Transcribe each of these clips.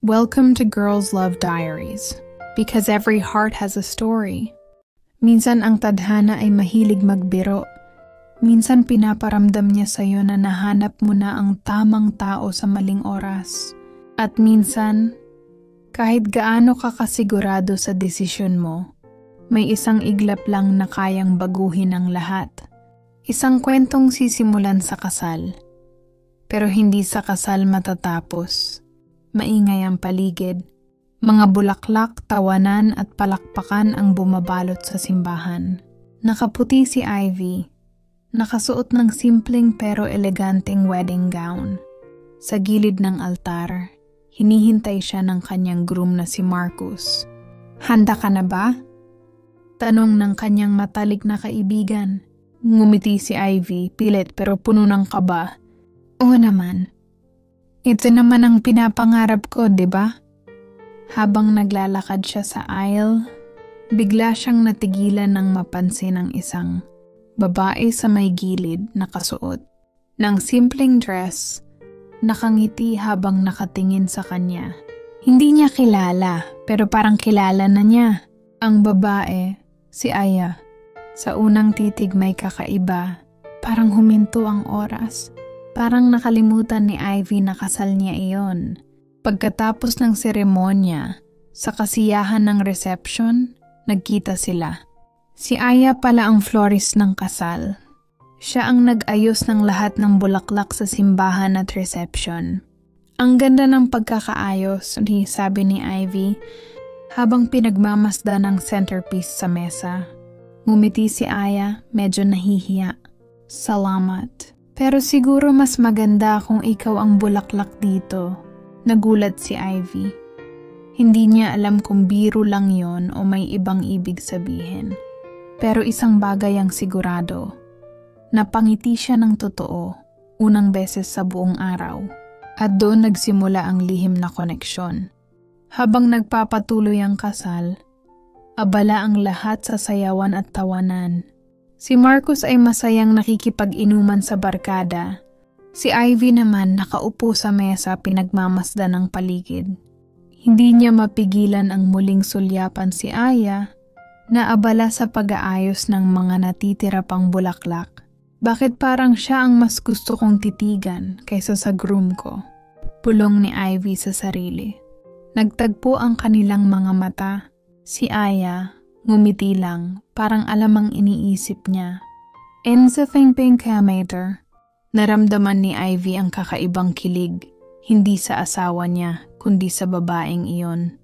Welcome to Girls Love Diaries, because every heart has a story. Minsan ang tadhana ay mahilig magbiro. Minsan pinaparamdam niya sa'yo na nahanap mo na ang tamang tao sa maling oras. At minsan, kahit gaano ka kasigurado sa desisyon mo, may isang iglap lang na kayang baguhin ang lahat. Isang kwentong sisimulan sa kasal, pero hindi sa kasal matatapos. Maingay ang paligid. Mga bulaklak, tawanan at palakpakan ang bumabalot sa simbahan. Nakaputi si Ivy. Nakasuot ng simpleng pero eleganteng wedding gown. Sa gilid ng altar, hinihintay siya ng kanyang groom na si Marcus. "Handa ka na ba?" Tanong ng kanyang matalik na kaibigan. Ngumiti si Ivy, pilit pero puno ng kaba. "Oo naman. Ito naman ang pinapangarap ko, di ba?" Habang naglalakad siya sa aisle, bigla siyang natigilan nang mapansin ang isang babae sa may gilid nakasuot ng simpleng dress, nakangiti habang nakatingin sa kanya. Hindi niya kilala, pero parang kilala na niya. Ang babae, si Aya. Sa unang titig may kakaiba, parang huminto ang oras. Parang nakalimutan ni Ivy na kasal niya iyon. Pagkatapos ng seremonya, sa kasiyahan ng reception, nagkita sila. Si Aya pala ang florist ng kasal. Siya ang nag-ayos ng lahat ng bulaklak sa simbahan at reception. "Ang ganda ng pagkakaayos," sabi ni Ivy, habang pinagmamasdan ng centerpiece sa mesa. Ngumiti si Aya, medyo nahihiya. "Salamat. Pero siguro mas maganda kung ikaw ang bulaklak dito." Nagulat si Ivy. Hindi niya alam kung biro lang yon o may ibang ibig sabihin. Pero isang bagay ang sigurado. Napangiti siya ng totoo, unang beses sa buong araw. At doon nagsimula ang lihim na koneksyon. Habang nagpapatuloy ang kasal, abala ang lahat sa sayawan at tawanan. Si Marcus ay masayang nakikipag-inuman sa barkada. Si Ivy naman nakaupo sa mesa pinagmamasdan ng paligid. Hindi niya mapigilan ang muling sulyapan si Aya na abala sa pag-aayos ng mga natitira pang bulaklak. "Bakit parang siya ang mas gusto kong titigan kaysa sa groom ko?" Pulong ni Ivy sa sarili. Nagtagpo ang kanilang mga mata. Si Aya ngumiti lang, parang alam ang iniisip niya. "In sa thinking kamater." Naramdaman ni Ivy ang kakaibang kilig, hindi sa asawa niya, kundi sa babaeng iyon.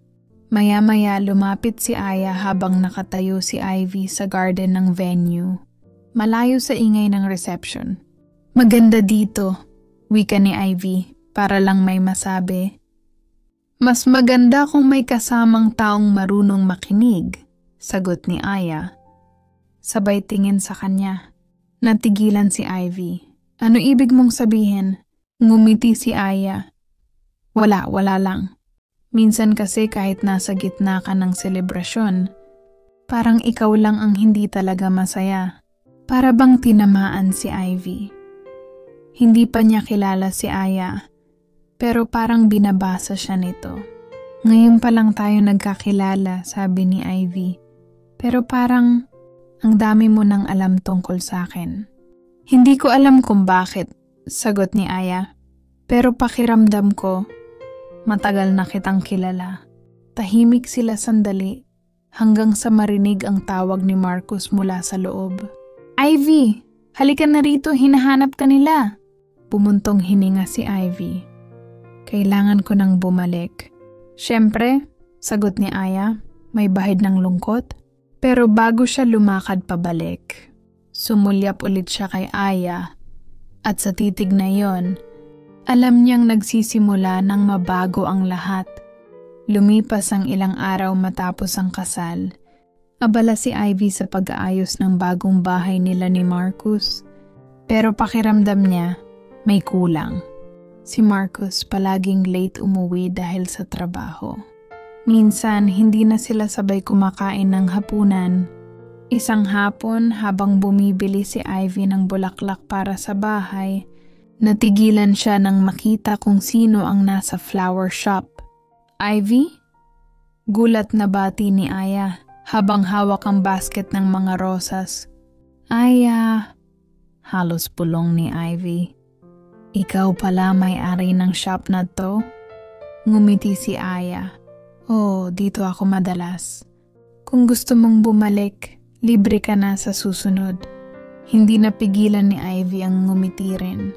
Maya-maya lumapit si Aya habang nakatayo si Ivy sa garden ng venue, malayo sa ingay ng reception. "Maganda dito," wika ni Ivy, para lang may masabi. "Mas maganda kung may kasamang taong marunong makinig," sagot ni Aya. Sabay tingin sa kanya. Natigilan si Ivy. "Ano ibig mong sabihin?" Ngumiti si Aya. Wala lang. Minsan kasi kahit nasa gitna ka ng selebrasyon, parang ikaw lang ang hindi talaga masaya." Para bang tinamaan si Ivy. Hindi pa niya kilala si Aya, pero parang binabasa siya nito. "Ngayon pa lang tayo nagkakilala," sabi ni Ivy. "Pero parang ang dami mo nang alam tungkol sa akin." "Hindi ko alam kung bakit," sagot ni Aya. "Pero pakiramdam ko, matagal na kitang kilala." Tahimik sila sandali hanggang sa marinig ang tawag ni Marcus mula sa loob. "Ivy, halika na rito, hinahanap ka nila." Pumuntong hininga si Ivy. "Kailangan ko nang bumalik." "Siyempre," sagot ni Aya, may bahid ng lungkot. Pero bago siya lumakad pabalik, sumulyap ulit siya kay Aya, at sa titig na yon, alam niyang nagsisimula ng mabago ang lahat. Lumipas ang ilang araw matapos ang kasal. Abala si Ivy sa pag-aayos ng bagong bahay nila ni Marcus, pero pakiramdam niya may kulang. Si Marcus palaging late umuwi dahil sa trabaho. Minsan hindi na sila sabay kumakain ng hapunan. Isang hapon habang bumibili si Ivy ng bulaklak para sa bahay, natigilan siya nang makita kung sino ang nasa flower shop. Ivy? Gulat na bati ni Aya habang hawak ang basket ng mga rosas. Aya, halos pulong ni Ivy. Ikaw pala may-ari ng shop na to? Ngumiti si Aya. Oh, dito ako madalas. Kung gusto mong bumalik, libre ka na sa susunod. Hindi napigilan ni Ivy ang ngumiti rin.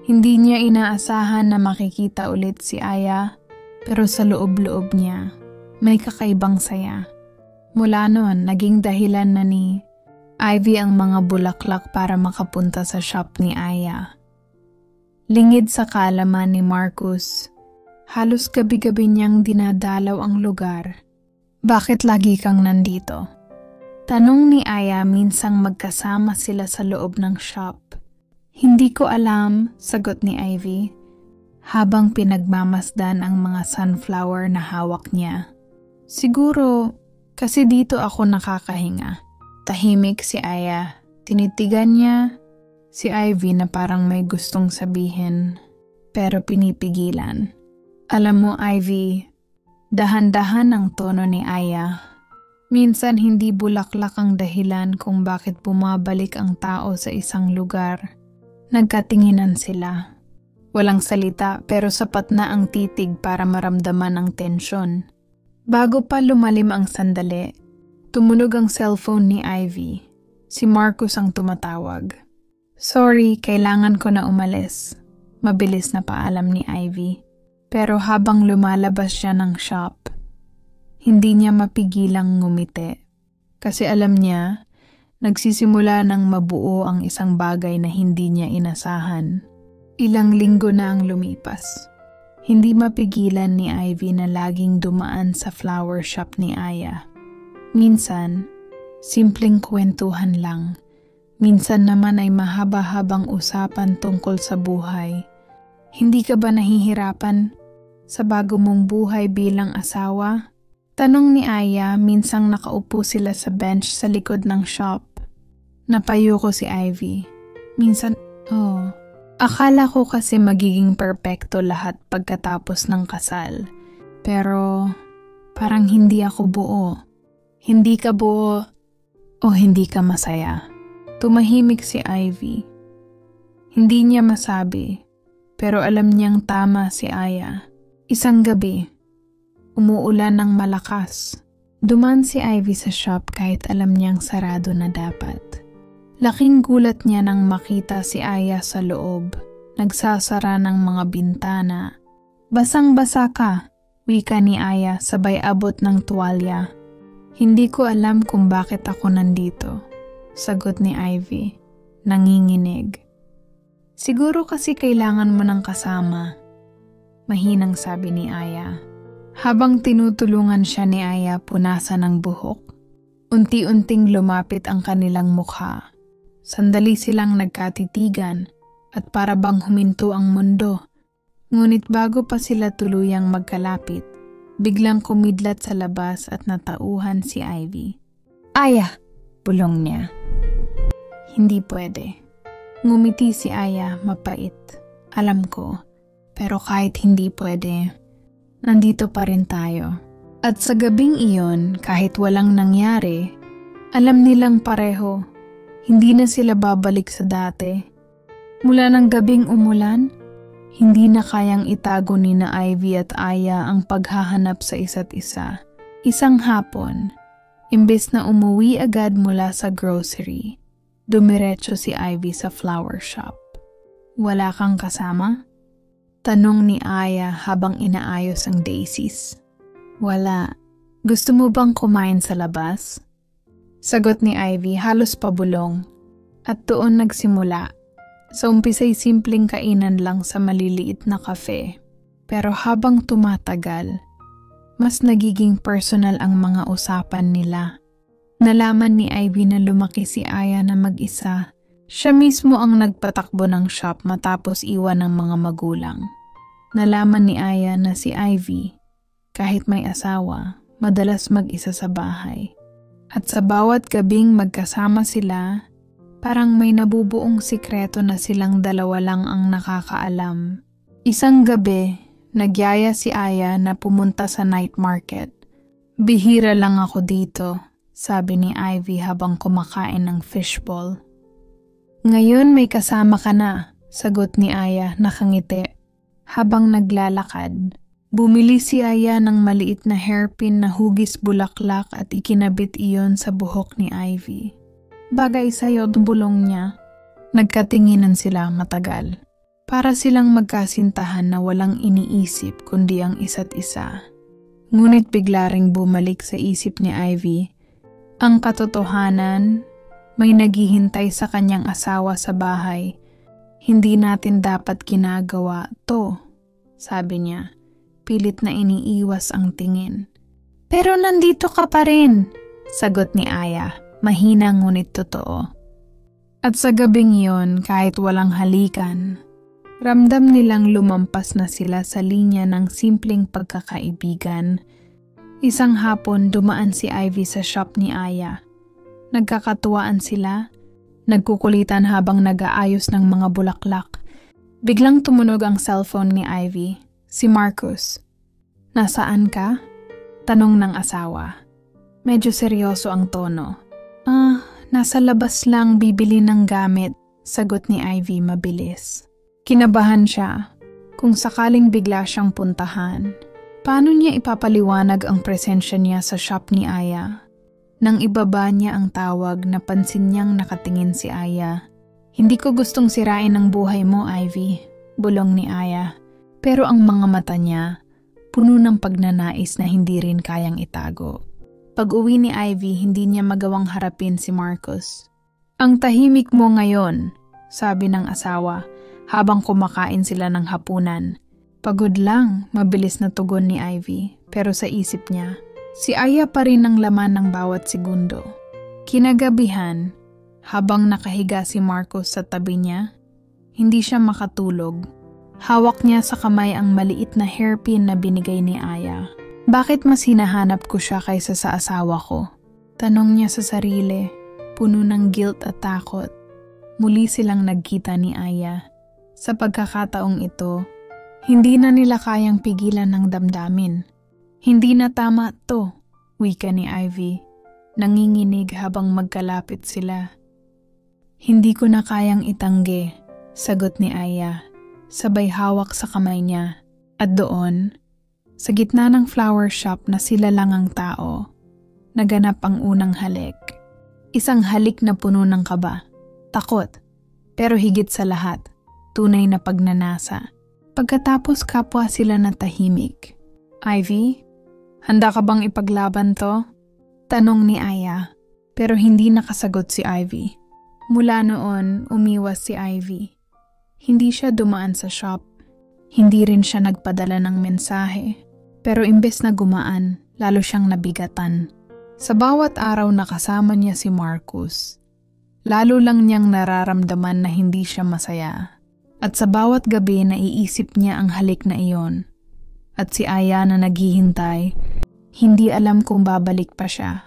Hindi niya inaasahan na makikita ulit si Aya, pero sa loob-loob niya, may kakaibang saya. Mula noon, naging dahilan na ni Ivy ang mga bulaklak para makapunta sa shop ni Aya. Lingid sa kaalaman ni Marcus, halos gabi-gabi niyang dinadalaw ang lugar. Bakit lagi kang nandito? Tanong ni Aya minsang magkasama sila sa loob ng shop. Hindi ko alam, sagot ni Ivy, habang pinagmamasdan ang mga sunflower na hawak niya. Siguro, kasi dito ako nakakahinga. Tahimik si Aya. Tinitigan niya si Ivy na parang may gustong sabihin, pero pinipigilan. Alam mo, Ivy, dahan-dahan ang tono ni Aya. Minsan hindi bulaklak ang dahilan kung bakit bumabalik ang tao sa isang lugar. Nagkatinginan sila. Walang salita pero sapat na ang titig para maramdaman ang tensyon. Bago pa lumalim ang sandali, tumunog ang cellphone ni Ivy. Si Marcus ang tumatawag. Sorry, kailangan ko na umalis. Mabilis na paalam ni Ivy. Pero habang lumalabas siya ng shop, hindi niya mapigilang ngumiti. Kasi alam niya, nagsisimula ng mabuo ang isang bagay na hindi niya inasahan. Ilang linggo na ang lumipas. Hindi mapigilan ni Ivy na laging dumaan sa flower shop ni Aya. Minsan, simpleng kwentuhan lang. Minsan naman ay mahaba-habang usapan tungkol sa buhay. Hindi ka ba nahihirapan sa bago mong buhay bilang asawa? Tanong ni Aya minsang nakaupo sila sa bench sa likod ng shop. Napayo ko si Ivy. Minsan, akala ko kasi magiging perpekto lahat pagkatapos ng kasal. Pero parang hindi ako buo. Hindi ka buo o hindi ka masaya. Tumahimik si Ivy. Hindi niya masabi, pero alam niyang tama si Aya. Isang gabi, umuulan ng malakas. Duman si Ivy sa shop kahit alam niyang sarado na dapat. Laking gulat niya nang makita si Aya sa loob, nagsasara ng mga bintana. Basang-basa ka, wika ni Aya sabay abot ng tuwalya. Hindi ko alam kung bakit ako nandito, sagot ni Ivy, nanginginig. Siguro kasi kailangan mo ng kasama, mahinang sabi ni Aya. Habang tinutulungan siya ni Aya punasan ng buhok, unti-unting lumapit ang kanilang mukha. Sandali silang nagkatitigan at para bang huminto ang mundo. Ngunit bago pa sila tuluyang magkalapit, biglang kumidlat sa labas at natauhan si Ivy. Aya! Bulong niya. Hindi pwede. Ngumiti si Aya mapait. Alam ko, pero kahit hindi pwede, nandito pa rin tayo. At sa gabing iyon, kahit walang nangyari, alam nilang pareho, hindi na sila babalik sa dati. Mula ng gabing umulan, hindi na kayang itago ni na Ivy at Aya ang paghahanap sa isa't isa. Isang hapon, imbes na umuwi agad mula sa grocery, dumiretso si Ivy sa flower shop. Wala kang kasama? Tanong ni Aya habang inaayos ang daisies. Wala. Gusto mo bang kumain sa labas? Sagot ni Ivy halos pabulong. At doon nagsimula. Sa umpisa'y simpleng kainan lang sa maliliit na kafe. Pero habang tumatagal, mas nagiging personal ang mga usapan nila. Nalaman ni Ivy na lumaki si Aya na mag-isa. Siya mismo ang nagpatakbo ng shop matapos iwan ng mga magulang. Nalaman ni Aya na si Ivy, kahit may asawa, madalas mag-isa sa bahay. At sa bawat gabing magkasama sila, parang may nabubuong sikreto na silang dalawa lang ang nakakaalam. Isang gabi, Nagyaya si Aya na pumunta sa night market. Bihira lang ako dito, sabi ni Ivy habang kumakain ng fishball. Ngayon may kasama ka na, sagot ni Aya nakangiti. Habang naglalakad, bumili si Aya ng maliit na hairpin na hugis bulaklak at ikinabit iyon sa buhok ni Ivy. Bagay sa'yo, bulong niya. Nagkatinginan sila matagal. Para silang magkasintahan na walang iniisip kundi ang isa't isa. Ngunit bigla ring bumalik sa isip ni Ivy ang katotohanan, may naghihintay sa kanyang asawa sa bahay. Hindi natin dapat ginagawa to, sabi niya. Pilit na iniiwas ang tingin. Pero nandito ka pa rin, sagot ni Aya, mahina ngunit totoo. At sa gabing iyon, kahit walang halikan, ramdam nilang lumampas na sila sa linya ng simpleng pagkakaibigan. Isang hapon dumaan si Ivy sa shop ni Aya. Nagkakatuwaan sila, nagkukulitan habang nag-aayos ng mga bulaklak. Biglang tumunog ang cellphone ni Ivy, si Marcus. Nasaan ka? Tanong ng asawa. Medyo seryoso ang tono. Nasa labas lang bibili ng gamit, sagot ni Ivy mabilis. Kinabahan siya. Kung sakaling bigla siyang puntahan, paano niya ipapaliwanag ang presensya niya sa shop ni Aya? Nang ibaba niya ang tawag, napansin niyang nakatingin si Aya. Hindi ko gustong sirain ang buhay mo, Ivy, bulong ni Aya. Pero ang mga mata niya, puno ng pagnanais na hindi rin kayang itago. Pag-uwi ni Ivy, hindi niya magawang harapin si Marcus. Ang tahimik mo ngayon, sabi ng asawa, habang kumakain sila ng hapunan. Pagod lang, mabilis na tugon ni Ivy, pero sa isip niya, si Aya pa rin ang laman ng bawat segundo. Kinagabihan, habang nakahiga si Marcus sa tabi niya, hindi siya makatulog. Hawak niya sa kamay ang maliit na hairpin na binigay ni Aya. Bakit mas hinahanap ko siya kaysa sa asawa ko? Tanong niya sa sarili, puno ng guilt at takot. Muli silang nagkita ni Aya. Sa pagkakataong ito, hindi na nila kayang pigilan ng damdamin. Hindi na tama to, wika ni Ivy. Nanginginig habang magkalapit sila. Hindi ko na kayang itanggi, sagot ni Aya. Sabay hawak sa kamay niya. At doon, sa gitna ng flower shop na sila lang ang tao, naganap ang unang halik. Isang halik na puno ng kaba, takot, pero higit sa lahat, tunay na pagnanasa. Pagkatapos kapwa sila na tahimik. Ivy, handa ka bang ipaglaban to? Tanong ni Aya, pero hindi nakasagot si Ivy. Mula noon, umiwas si Ivy. Hindi siya dumaan sa shop. Hindi rin siya nagpadala ng mensahe. Pero imbes na gumaan, lalo siyang nabigatan. Sa bawat araw na kasama niya si Marcus, lalo lang niyang nararamdaman na hindi siya masaya. At sa bawat gabi naiisip niya ang halik na iyon. At si Aya na naghihintay, hindi alam kung babalik pa siya.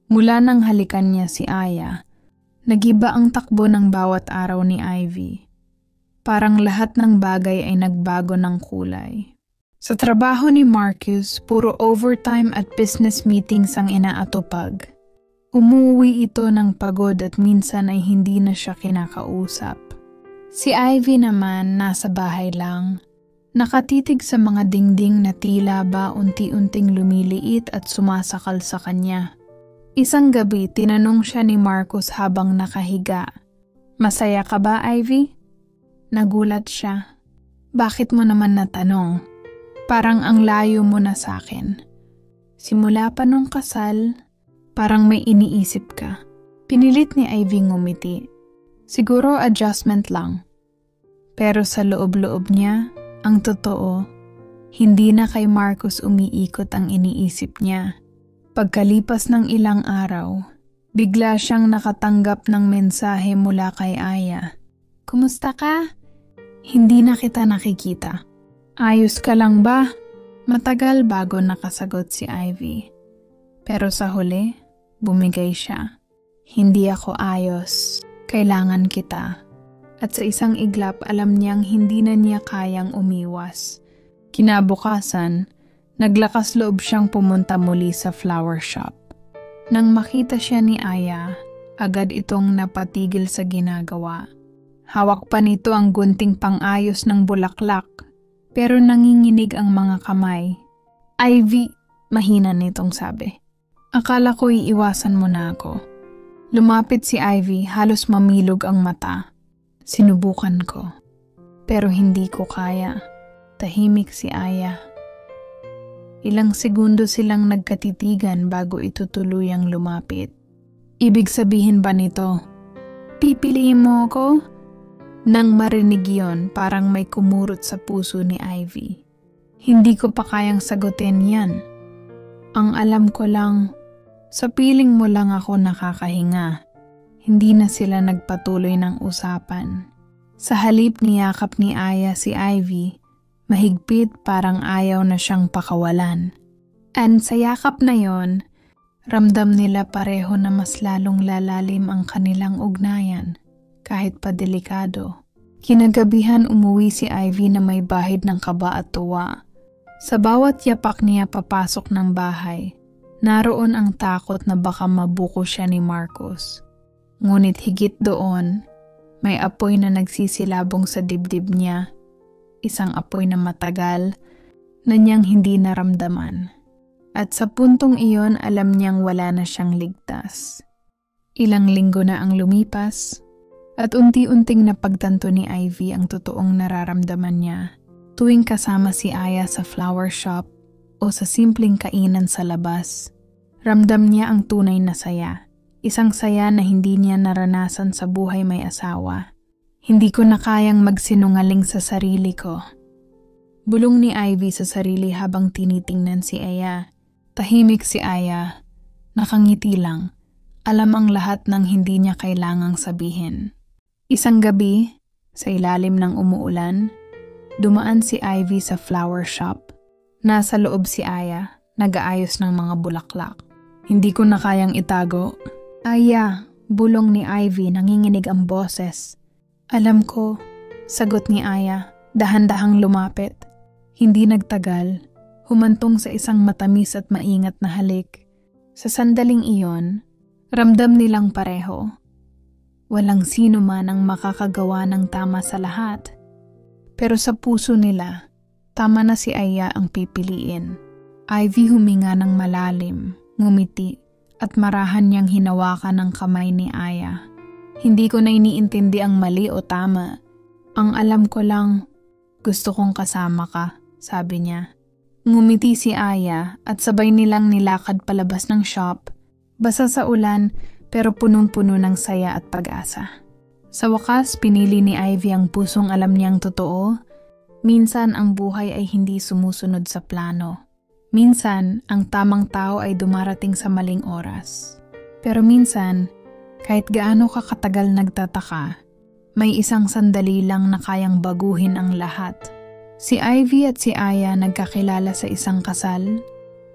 Mula nang halikan niya si Aya, nagiba ang takbo ng bawat araw ni Ivy. Parang lahat ng bagay ay nagbago ng kulay. Sa trabaho ni Marcus, puro overtime at business meetings ang inaatupag. Umuwi ito ng pagod at minsan ay hindi na siya kinakausap. Si Ivy naman nasa bahay lang, nakatitig sa mga dingding na tila ba unti-unting lumiliit at sumasakal sa kanya. Isang gabi, tinanong siya ni Marcus habang nakahiga. Masaya ka ba, Ivy? Nagulat siya. Bakit mo naman natanong? Parang ang layo mo na sa akin. Simula pa nung kasal, parang may iniisip ka. Pinilit ni Ivy ngumiti. Siguro adjustment lang. Pero sa loob-loob niya, ang totoo, hindi na kay Marcus umiikot ang iniisip niya. Pagkalipas ng ilang araw, bigla siyang nakatanggap ng mensahe mula kay Aya. Kumusta ka? Hindi na kita nakikita. Ayos ka lang ba? Matagal bago nakasagot si Ivy. Pero sa huli, bumigay siya. Hindi ako ayos. Kailangan kita. At sa isang iglap, alam niyang hindi na niya kayang umiwas. Kinabukasan, naglakas loob siyang pumunta muli sa flower shop. Nang makita siya ni Aya, agad itong napatigil sa ginagawa. Hawak pa nito ang gunting pang-ayos ng bulaklak, pero nanginginig ang mga kamay. "Ivy," mahina nitong sabi. "Akala ko iiwasan mo na ako." Lumapit si Ivy, halos mamilog ang mata. Sinubukan ko, pero hindi ko kaya. Tahimik si Aya. Ilang segundo silang nagkatitigan bago ito tuluyang lumapit. "Ibig sabihin ba nito, pipiliin mo ako?" Nang marinig yon, parang may kumurot sa puso ni Ivy. Hindi ko pa kayang sagutin yan. Ang alam ko lang, sa piling mo lang ako nakakahinga. Hindi na sila nagpatuloy ng usapan. Sa halip niyakap ni Aya si Ivy, mahigpit parang ayaw na siyang pakawalan. And sa yakap na yon, ramdam nila pareho na mas lalong lalalim ang kanilang ugnayan, kahit pa delikado. Kinagabihan umuwi si Ivy na may bahid ng kaba at tuwa. Sa bawat yapak niya papasok ng bahay, naroon ang takot na baka mabuko siya ni Marcos. Ngunit higit doon, may apoy na nagsisilabong sa dibdib niya, isang apoy na matagal na niyang hindi naramdaman. At sa puntong iyon, alam niyang wala na siyang ligtas. Ilang linggo na ang lumipas, at unti-unting napagtanto ni Ivy ang totoong nararamdaman niya tuwing kasama si Aya sa flower shop o sa simpleng kainan sa labas. Ramdam niya ang tunay na saya, isang saya na hindi niya naranasan sa buhay may asawa. "Hindi ko na kayang magsinungaling sa sarili ko." Bulong ni Ivy sa sarili habang tinitingnan si Aya. Tahimik si Aya, nakangiti lang. Alam ang lahat ng hindi niya kailangang sabihin. Isang gabi, sa ilalim ng umuulan, dumaan si Ivy sa flower shop. Nasa loob si Aya, nag-aayos ng mga bulaklak. "Hindi ko na kayang itago." "Aya," bulong ni Ivy, nanginginig ang boses. "Alam ko," sagot ni Aya, dahan-dahang lumapit. Hindi nagtagal, humantong sa isang matamis at maingat na halik. Sa sandaling iyon, ramdam nilang pareho. Walang sino man ang makakagawa ng tama sa lahat. Pero sa puso nila, tama na si Aya ang pipiliin. Ivy huminga ng malalim, ngumiti, at marahan niyang hinawakan ang kamay ni Aya. "Hindi ko na iniintindi ang mali o tama. Ang alam ko lang, gusto kong kasama ka," sabi niya. Ngumiti si Aya at sabay nilang nilakad palabas ng shop, basa sa ulan pero punong-puno ng saya at pag-asa. Sa wakas, pinili ni Ivy ang pusong alam niyang totoo. Minsan ang buhay ay hindi sumusunod sa plano. Minsan, ang tamang tao ay dumarating sa maling oras. Pero minsan, kahit gaano ka katagal nagtataka, may isang sandali lang na kayang baguhin ang lahat. Si Ivy at si Aya nagkakilala sa isang kasal.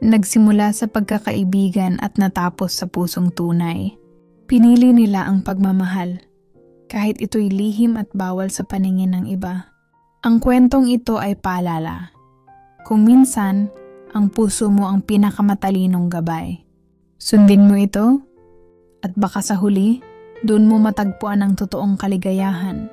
Nagsimula sa pagkakaibigan at natapos sa pusong tunay. Pinili nila ang pagmamahal, kahit ito'y lihim at bawal sa paningin ng iba. Ang kwentong ito ay paalala. Kung minsan, ang puso mo ang pinakamatalinong gabay. Sundin mo ito, at baka sa huli, doon mo matagpuan ang totoong kaligayahan.